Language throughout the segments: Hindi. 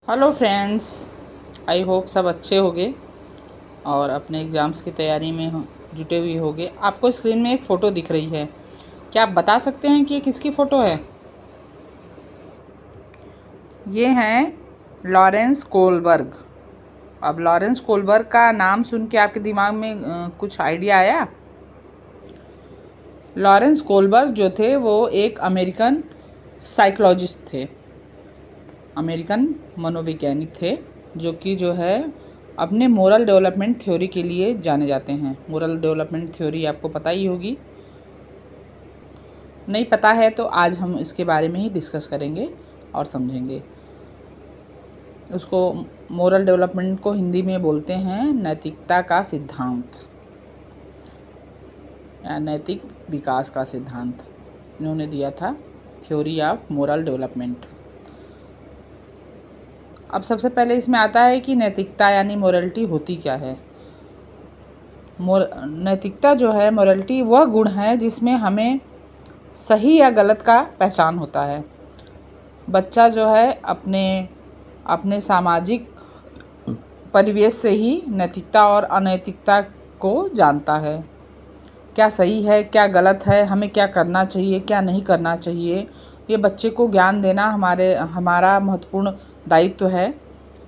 हेलो फ्रेंड्स, आई होप सब अच्छे होंगे और अपने एग्ज़ाम्स की तैयारी में जुटे हुए होंगे। आपको स्क्रीन में एक फ़ोटो दिख रही है, क्या आप बता सकते हैं कि ये किसकी फ़ोटो है? ये हैं लॉरेंस कोलबर्ग। अब लॉरेंस कोलबर्ग का नाम सुन के आपके दिमाग में कुछ आइडिया आया? लॉरेंस कोलबर्ग जो थे वो एक अमेरिकन साइकोलॉजिस्ट थे, अमेरिकन मनोवैज्ञानिक थे, जो है अपने मोरल डेवलपमेंट थ्योरी के लिए जाने जाते हैं। मोरल डेवलपमेंट थ्योरी आपको पता ही होगी, नहीं पता है तो आज हम इसके बारे में ही डिस्कस करेंगे और समझेंगे। उसको मोरल डेवलपमेंट को हिंदी में बोलते हैं नैतिकता का सिद्धांत या नैतिक विकास का सिद्धांत। इन्होंने दिया था थ्योरी ऑफ मोरल डेवलपमेंट। अब सबसे पहले इसमें आता है कि नैतिकता यानी मोरलिटी होती क्या है। नैतिकता जो है, मोरलिटी वह गुण है जिसमें हमें सही या गलत का पहचान होता है। बच्चा जो है अपने सामाजिक परिवेश से ही नैतिकता और अनैतिकता को जानता है। क्या सही है, क्या गलत है, हमें क्या करना चाहिए, क्या नहीं करना चाहिए, ये बच्चे को ज्ञान देना हमारा महत्वपूर्ण दायित्व है।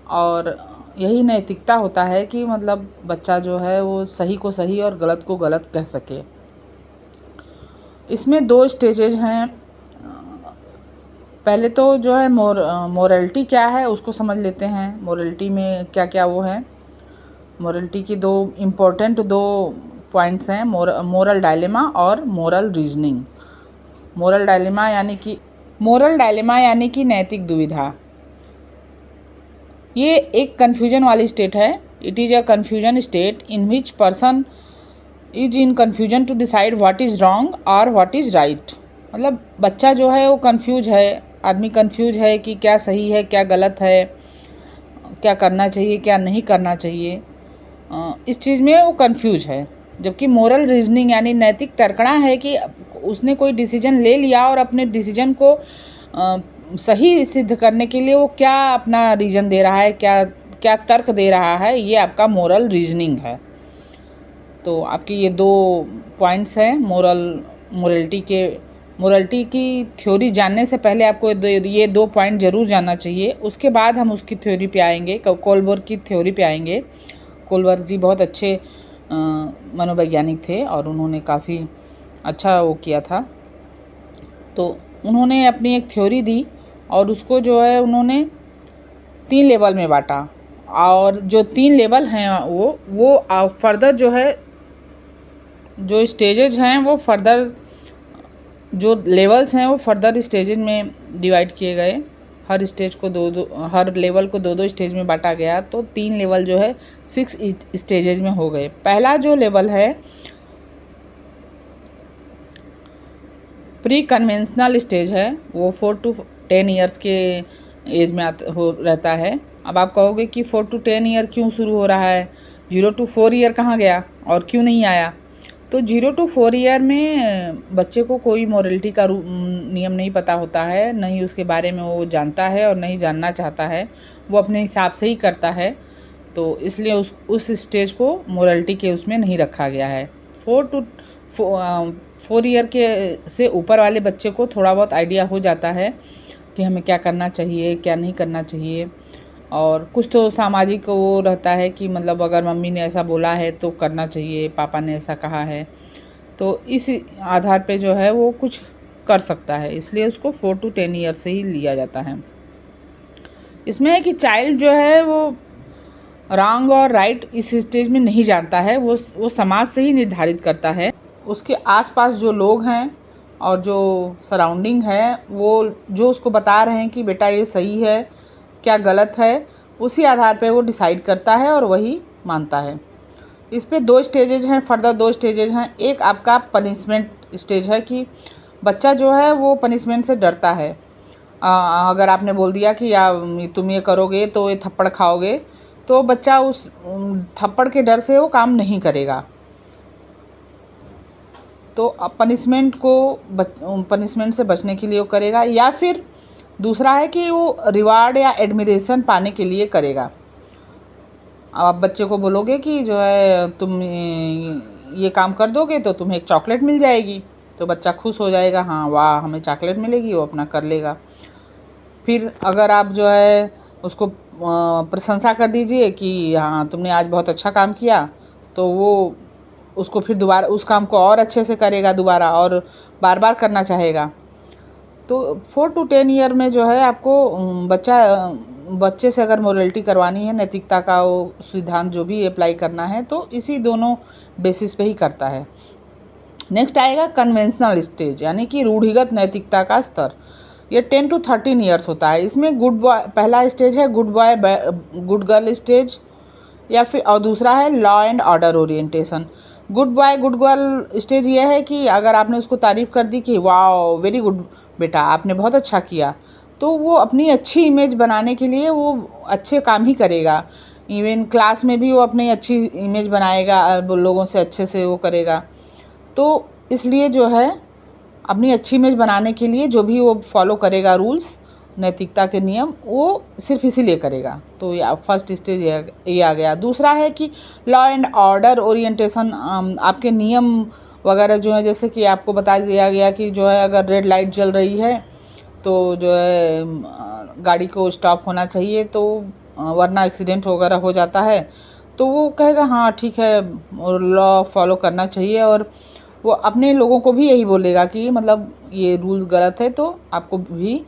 और यही नैतिकता होता है कि मतलब बच्चा जो है वो सही को सही और गलत को गलत कह सके। इसमें दो स्टेजेज हैं। पहले तो जो है मोरलिटी क्या है उसको समझ लेते हैं। मोरलिटी में क्या क्या वो है। मोरलिटी की दो पॉइंट्स हैं, मोरल डायलेमा और मोरल रीजनिंग। मोरल डायलेमा यानी कि नैतिक दुविधा। ये एक कन्फ्यूजन वाली स्टेट है। It is a confusion state in which person is in confusion to decide what is wrong और व्हाट इज़ राइट। मतलब बच्चा जो है वो कन्फ्यूज है, आदमी कन्फ्यूज है कि क्या सही है, क्या गलत है, क्या करना चाहिए, क्या नहीं करना चाहिए। इस चीज़ में वो कन्फ्यूज है। जबकि मोरल रीजनिंग यानी नैतिक तर्कणा है कि उसने कोई डिसीजन ले लिया और अपने डिसीजन को सही सिद्ध करने के लिए वो क्या अपना रीज़न दे रहा है, क्या क्या तर्क दे रहा है, ये आपका मोरल रीजनिंग है। तो आपके ये दो पॉइंट्स हैं। मोरलिटी की थ्योरी जानने से पहले आपको ये दो पॉइंट ज़रूर जानना चाहिए। उसके बाद हम उसकी थ्योरी पे आएंगे, कोलबर्ग की थ्योरी पे आएंगे। कोलबर्ग जी बहुत अच्छे मनोवैज्ञानिक थे और उन्होंने काफ़ी अच्छा वो किया था। तो उन्होंने अपनी एक थ्योरी दी और उसको जो है उन्होंने 3 लेवल में बांटा। और जो 3 लेवल हैं वो फर्दर जो है, जो स्टेजेज हैं वो फर्दर, जो लेवल्स हैं वो फर्दर स्टेजेज में डिवाइड किए गए। हर स्टेज को हर लेवल को 2-2 स्टेज में बांटा गया। तो 3 लेवल जो है 6 स्टेजेज में हो गए। पहला जो लेवल है प्री कन्वेंशनल स्टेज है, वो 4 to 10 ईयर्स के एज में रहता है। अब आप कहोगे कि 4 to 10 ईयर क्यों शुरू हो रहा है, 0 to 4 ईयर कहाँ गया और क्यों नहीं आया? तो 0 to 4 ईयर में बच्चे को कोई मोरलिटी का नियम नहीं पता होता है, नहीं उसके बारे में वो जानता है और नहीं जानना चाहता है, वो अपने हिसाब से ही करता है। तो इसलिए उस स्टेज को मोरलिटी के उसमें नहीं रखा गया है। 4 ईयर के से ऊपर वाले बच्चे को थोड़ा बहुत आइडिया हो जाता है कि हमें क्या करना चाहिए, क्या नहीं करना चाहिए। और कुछ तो सामाजिक वो रहता है कि मतलब अगर मम्मी ने ऐसा बोला है तो करना चाहिए, पापा ने ऐसा कहा है, तो इस आधार पे जो है वो कुछ कर सकता है। इसलिए उसको 4 to 10 ईयर से ही लिया जाता है। इसमें है कि चाइल्ड जो है वो रॉन्ग और राइट इस स्टेज में नहीं जानता है, वो समाज से ही निर्धारित करता है। उसके आसपास जो लोग हैं और जो सराउंडिंग है वो जो उसको बता रहे हैं कि बेटा ये सही है, क्या गलत है, उसी आधार पे वो डिसाइड करता है और वही मानता है। इस पे 2 स्टेजेज हैं, फर्दर 2 स्टेजेज हैं। एक आपका पनिशमेंट स्टेज है कि बच्चा जो है वो पनिशमेंट से डरता है। अगर आपने बोल दिया कि तुम ये करोगे तो ये थप्पड़ खाओगे, तो बच्चा उस थप्पड़ के डर से वो काम नहीं करेगा। तो पनिशमेंट से बचने के लिए वो करेगा। या फिर दूसरा है कि वो रिवार्ड या एडमिरेशन पाने के लिए करेगा। अब आप बच्चे को बोलोगे कि जो है तुम ये काम कर दोगे तो तुम्हें एक चॉकलेट मिल जाएगी, तो बच्चा खुश हो जाएगा, हाँ वाह हमें चॉकलेट मिलेगी, वो अपना कर लेगा। फिर अगर आप जो है उसको प्रशंसा कर दीजिए कि हाँ तुमने आज बहुत अच्छा काम किया, तो वो उसको फिर दोबारा उस काम को और अच्छे से करेगा दोबारा और बार बार करना चाहेगा। तो 4 to 10 ईयर में जो है आपको बच्चे से अगर मोरलिटी करवानी है, नैतिकता का वो सिद्धांत जो भी अप्लाई करना है, तो इसी दोनों बेसिस पे ही करता है। नेक्स्ट आएगा कन्वेंशनल स्टेज, यानी कि रूढ़िगत नैतिकता का स्तर। ये 10 to 13 ईयर्स होता है। इसमें गुड बॉय पहला स्टेज है, good boy good girl stage, या फिर और दूसरा है law and order orientation. Good boy good girl stage ये है कि अगर आपने उसको तारीफ़ कर दी कि वाओ वेरी गुड बेटा आपने बहुत अच्छा किया, तो वो अपनी अच्छी इमेज बनाने के लिए वो अच्छे काम ही करेगा। इवन क्लास में भी वो अपनी अच्छी इमेज बनाएगा, लोगों से अच्छे से वो करेगा। तो इसलिए जो है अपनी अच्छी इमेज बनाने के लिए जो भी वो फॉलो करेगा रूल्स, नैतिकता के नियम, वो सिर्फ इसीलिए करेगा। तो ये फर्स्ट स्टेज ये आ गया। दूसरा है कि लॉ एंड ऑर्डर ओरिएंटेशन। आपके नियम वगैरह जो है, जैसे कि आपको बता दिया गया कि जो है अगर रेड लाइट जल रही है तो जो है गाड़ी को स्टॉप होना चाहिए, तो वरना एक्सीडेंट वगैरह हो जाता है, तो वो कहेगा हाँ ठीक है और लॉ फॉलो करना चाहिए। और वो अपने लोगों को भी यही बोलेगा कि मतलब ये रूल गलत है, तो आपको भी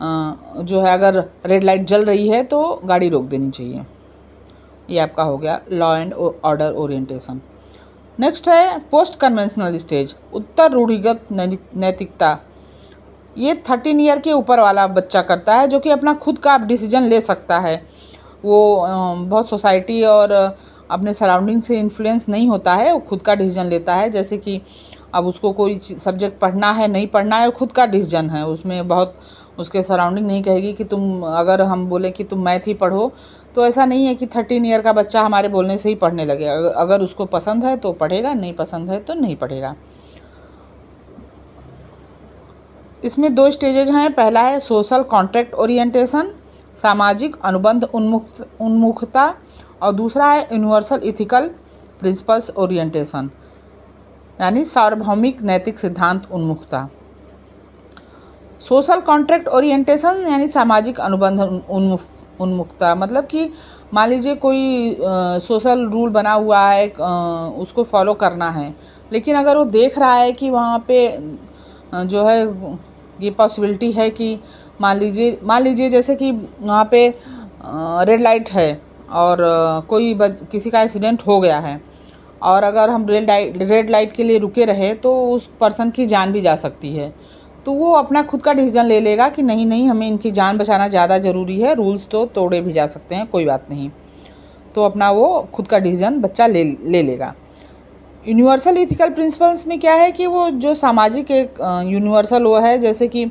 जो है अगर रेड लाइट जल रही है तो गाड़ी रोक देनी चाहिए। ये आपका हो गया law and order orientation. Next है पोस्ट कन्वेंशनल स्टेज, उत्तर रूढ़िगत नैतिकता। ये 13 ईयर के ऊपर वाला बच्चा करता है, जो कि अपना खुद का डिसीजन ले सकता है। वो बहुत सोसाइटी और अपने सराउंडिंग से इन्फ्लुएंस नहीं होता है, वो खुद का डिसीजन लेता है। जैसे कि अब उसको कोई सब्जेक्ट पढ़ना है नहीं पढ़ना है, वो खुद का डिसीजन है। उसमें बहुत उसके सराउंडिंग नहीं कहेगी कि तुम, अगर हम बोले कि तुम मैथ ही पढ़ो, तो ऐसा नहीं है कि 13 ईयर का बच्चा हमारे बोलने से ही पढ़ने लगे। अगर उसको पसंद है तो पढ़ेगा, नहीं पसंद है तो नहीं पढ़ेगा। इसमें 2 स्टेजेज हैं। पहला है सोशल कॉन्ट्रैक्ट ओरिएंटेशन, सामाजिक अनुबंध उन्मुखता, और दूसरा है यूनिवर्सल इथिकल प्रिंसिपल्स ओरिएंटेशन, यानी सार्वभौमिक नैतिक सिद्धांत उन्मुखता। सोशल कॉन्ट्रैक्ट ओरिएंटेशन यानी सामाजिक अनुबंध उन्मुखता, मतलब कि मान लीजिए कोई सोशल रूल बना हुआ है, उसको फॉलो करना है, लेकिन अगर वो देख रहा है कि वहाँ पे जो है ये पॉसिबिलिटी है कि मान लीजिए जैसे कि वहाँ पे रेड लाइट है और किसी का एक्सीडेंट हो गया है, और अगर हम रेड लाइट के लिए रुके रहे तो उस पर्सन की जान भी जा सकती है। तो वो अपना खुद का डिसीजन ले लेगा कि नहीं हमें इनकी जान बचाना ज़्यादा ज़रूरी है, रूल्स तो तोड़े भी जा सकते हैं, कोई बात नहीं। तो अपना वो खुद का डिसीजन बच्चा ले लेगा। यूनिवर्सल इथिकल प्रिंसिपल्स में क्या है कि वो जो सामाजिक एक यूनिवर्सल वो है, जैसे कि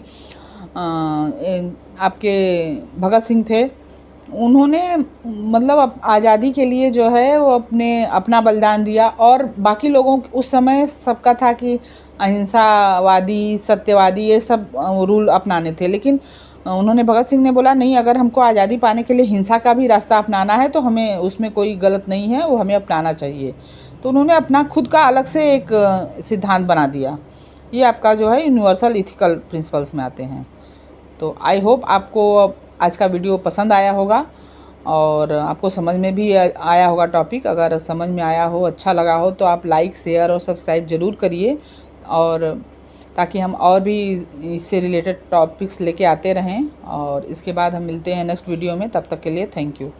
आपके भगत सिंह थे, उन्होंने मतलब आज़ादी के लिए जो है वो अपना बलिदान दिया, और बाकी लोगों उस समय सबका था कि अहिंसावादी, सत्यवादी, ये सब रूल अपनाने थे। लेकिन उन्होंने, भगत सिंह ने बोला नहीं, अगर हमको आज़ादी पाने के लिए हिंसा का भी रास्ता अपनाना है तो हमें उसमें कोई गलत नहीं है, वो हमें अपनाना चाहिए। तो उन्होंने अपना खुद का अलग से एक सिद्धांत बना दिया। ये आपका जो है यूनिवर्सल इथिकल प्रिंसिपल्स में आते हैं। तो आई होप आपको आज का वीडियो पसंद आया होगा और आपको समझ में भी आया होगा टॉपिक। अगर समझ में आया हो, अच्छा लगा हो, तो आप लाइक, शेयर और सब्सक्राइब ज़रूर करिए, और ताकि हम और भी इससे रिलेटेड टॉपिक्स लेके आते रहें। और इसके बाद हम मिलते हैं नेक्स्ट वीडियो में। तब तक के लिए थैंक यू।